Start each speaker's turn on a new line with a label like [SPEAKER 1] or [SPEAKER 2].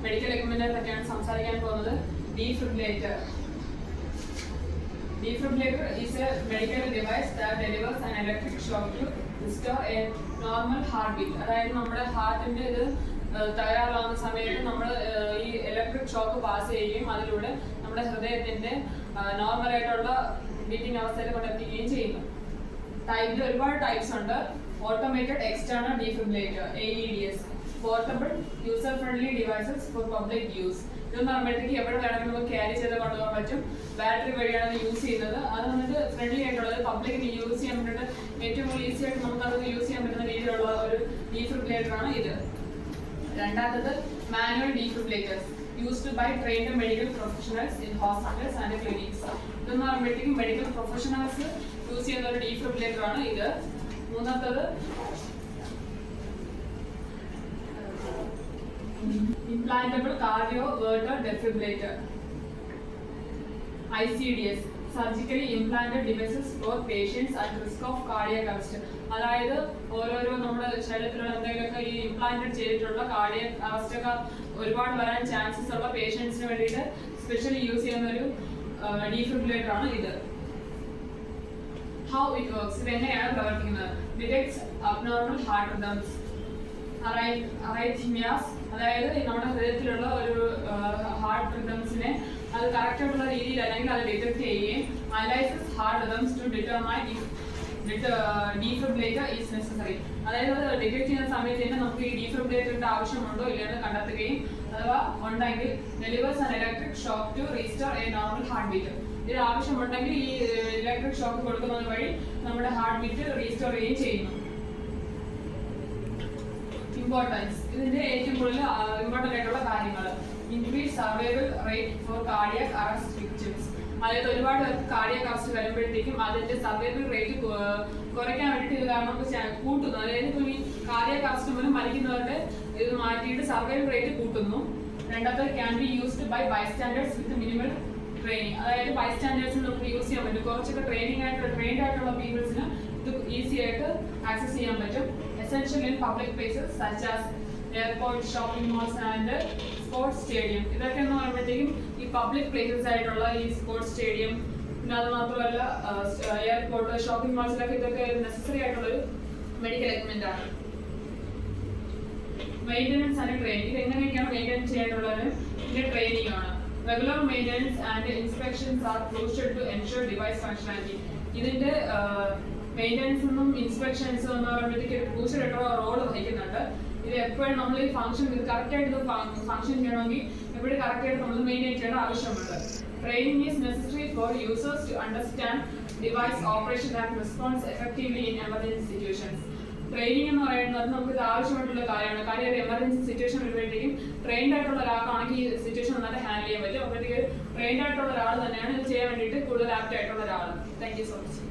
[SPEAKER 1] Medical എക്യുപ്മെന്റിനെ പറ്റിയാണ് സംസാരിക്കാൻ പോകുന്നത്. Defibrillator. Defibrillator is a medical device that delivers an electric shock to restore a normal heartbeat. അതായത് നമ്മുടെ ഹാർട്ടിന്റെ ഇത് തയ്യാറാവുന്ന സമയത്ത് നമ്മൾ ഈ ഇലക്ട്രിക് ഷോക്ക് പാസ് ചെയ്യുകയും അതിലൂടെ നമ്മുടെ ഹൃദയത്തിന്റെ നോർമൽ ആയിട്ടുള്ള ബീറ്റിംഗ് അവസ്ഥയിൽ കൊണ്ടെത്തിക്കുകയും ചെയ്യുന്നു. ടൈപ്പിൽ ഒരുപാട് ടൈപ്സ് ഉണ്ട്. Automated external defibrillator AEDs, portable user friendly devices for public use. ഇതെന്ന് പറയുമ്പോഴത്തേക്ക് എവിടെ വേണമെങ്കിലും നമുക്ക് ക്യാരി ചെയ്ത് കൊണ്ടുപോകാൻ പറ്റും. ബാറ്ററി വഴിയാണ് യൂസ് ചെയ്യുന്നത്. അത് വന്നിട്ട് ഫ്രണ്ട്ലി ആയിട്ടുള്ളത് പബ്ലിക്കിന് യൂസ് ചെയ്യാൻ വേണ്ടിയിട്ട് ഏറ്റവും കൂടുതൽ ഈസി ആയിട്ട് നമുക്ക് അത് യൂസ് ചെയ്യാൻ പറ്റുന്ന രീതിയിലുള്ള ഒരു ഡീഫിബ്രില്ലേറ്റർ ആണ് ഇത്. രണ്ടാമത് manual defibrillators used by trained medical professionals in hospitals and clinics. ഇതെന്ന് പറയുമ്പോഴത്തേക്കും മെഡിക്കൽ പ്രൊഫഷണൽസ് യൂസ് ചെയ്യുന്ന ഒരു ഡീഫിബ്രില്ലേറ്റർ ആണ് ഇത്. മൂന്നാമത്തത് implantable cardioverter defibrillator ICDs, surgically implanted devices for patients at risk of cardiac arrest. അതായത് ഓരോരോ നമ്മുടെ ശരീരത്തിലുള്ള എന്തെങ്കിലുമൊക്കെ ഈ ഇംപ്ലാന്റഡ് ചെയ്തിട്ടുള്ള കാർഡിയക് അറസ്റ്റ് ഒക്കെ ഒരുപാട് വരാൻ ചാൻസസ് ഉള്ള പേഷ്യൻസിന് വേണ്ടിയിട്ട് സ്പെഷ്യലി യൂസ് ചെയ്യുന്ന ഒരു ഡീഫിബ്രില്ലേറ്റർ ആണ് ഇത്. How it works, ഇത് എങ്ങനെയാണ് പ്രവർത്തിക്കുന്നത്? Detects abnormal heart rhythms, arrhythmias, അതായത് നമ്മുടെ ഹൃദയത്തിലുള്ള ഒരു ഹാർട്ട് റിതംസിനെ അത് കറക്റ്റ് ആയിട്ടുള്ള രീതിയിൽ അല്ലെങ്കിൽ അത് ഡിറ്റക്ട് ചെയ്യുകയും analyses heart rhythms to determine defibrillator is necessary. അതായത് അത് ഡിറ്റക്ട് ചെയ്യുന്ന സമയത്ത് തന്നെ നമുക്ക് ഈ ഡീഫിബ്രില്ലേറ്ററിന്റെ ആവശ്യമുണ്ടോ ഇല്ലെന്ന് കണ്ടെത്തുകയും അഥവാ ഉണ്ടെങ്കിൽ delivers an electric shock to restore a normal heart beat. ഇത് ആവശ്യമുണ്ടെങ്കിൽ ഈ ഇലക്ട്രിക് ഷോക്ക് കൊടുക്കുന്നത് വഴി നമ്മുടെ ഹാർട്ട് ബീറ്റ് റീസ്റ്റോർ ചെയ്യുകയും ചെയ്യുന്നു. ഇമ്പോർട്ടൻസ്, ഇതിന്റെ ഏറ്റവും കൂടുതൽ ഇമ്പോർട്ടൻ്റ് ആയിട്ടുള്ള കാര്യങ്ങൾ: increase survival rate for cardiac arrest victims. അതായത് ഒരുപാട് പേർക്ക് കാർഡിയാക് അറസ്റ്റ് വരുമ്പോഴത്തേക്കും അതിന്റെ സർവൈവൽ റേറ്റ് കുറയ്ക്കാൻ വേണ്ടിയിട്ട് ഇത് കാരണം കൂട്ടുന്നു. അതായത് ഇപ്പോൾ ഈ കാർഡിയാക് അറസ്റ്റ് മൂലം മരിക്കുന്നവരുടെ ഇത് മാറ്റിയിട്ട് സർവൈവൽ റേറ്റ് കൂട്ടുന്നു. രണ്ടാമത് can be used by bystanders with minimal training. അതായത് ബൈസ്റ്റാൻഡേഴ്സിന് നമുക്ക് യൂസ് ചെയ്യാൻ പറ്റും. കുറച്ചൊക്കെ ട്രെയിൻഡ് ആയിട്ടുള്ള പീപ്പിൾസിന് ഇത് ഈസി ആയിട്ട് ആക്സസ് ചെയ്യാൻ പറ്റും. Essential in public places such as airport, shopping malls and sports stadium. ഇതൊക്കെ എന്ന് പറയുമ്പോഴത്തേക്കും ഈ പബ്ലിക് പ്ലേസസ് ആയിട്ടുള്ള ഈ സ്പോർട്സ് സ്റ്റേഡിയം, പിന്നെ അത് മാത്രമല്ല എയർപോർട്ട്, ഷോപ്പിംഗ് മാൾസിലൊക്കെ ഇതൊക്കെ നെസസറി ആയിട്ടുള്ളൊരു മെഡിക്കൽ എക്യുപ്മെന്റ് ആണ്. മെയിൻ്റനൻസ് ആൻഡ് ട്രെയിനിങ്, ഇത് എങ്ങനെയൊക്കെയാണ് മെയിൻ്റെയിൻ ചെയ്യാനുള്ളത്? ഇതിന്റെ ട്രെയിനിങ് ആണ്. Regular maintenance and inspections are crucial to ensure device functionality. ഇതിന്റെ മെയിൻ്റനൻസും ഇൻസ്പെക്ഷൻസും എന്ന് പറയുമ്പോഴത്തേക്ക് ഒരു ക്രൂഷ്യൽ ആയിട്ടുള്ള റോൾ വഹിക്കുന്നുണ്ട്. ഇത് എപ്പോഴും നമ്മൾ ഈ ഫംഗ്ഷൻ ഇത് കറക്റ്റായിട്ട് ഇത് ഫംഗ്ഷൻ ചെയ്യണമെങ്കിൽ എപ്പോഴും കറക്റ്റായിട്ട് നമ്മൾ മെയിൻറ്റെയിൻ ചെയ്യേണ്ട ആവശ്യമുണ്ട്. Training is necessary for users to understand device operation and response effectively in emergency situations. Training എന്ന് പറയുന്നത് നമുക്ക് ഇത് ആവശ്യമായിട്ടുള്ള കാര്യമാണ്. കാര്യം ഒരു എമർജൻസി സിറ്റുവേഷൻ വരുമ്പോഴത്തേക്കും ട്രെയിൻഡ് ആയിട്ടുള്ള ഒരാൾക്കാണെങ്കിൽ ഈ സിറ്റുവേഷൻ നന്നായിട്ട് ഹാൻഡിൽ ചെയ്യാൻ പറ്റും. അപ്പോഴത്തേക്ക് ട്രെയിൻഡ് ആയിട്ടുള്ള ഒരാൾ തന്നെയാണ് ഇത് ചെയ്യാൻ വേണ്ടിയിട്ട് കൂടുതൽ ആപ്റ്റ് ആയിട്ടുള്ള ഒരാൾ. Thank you so much.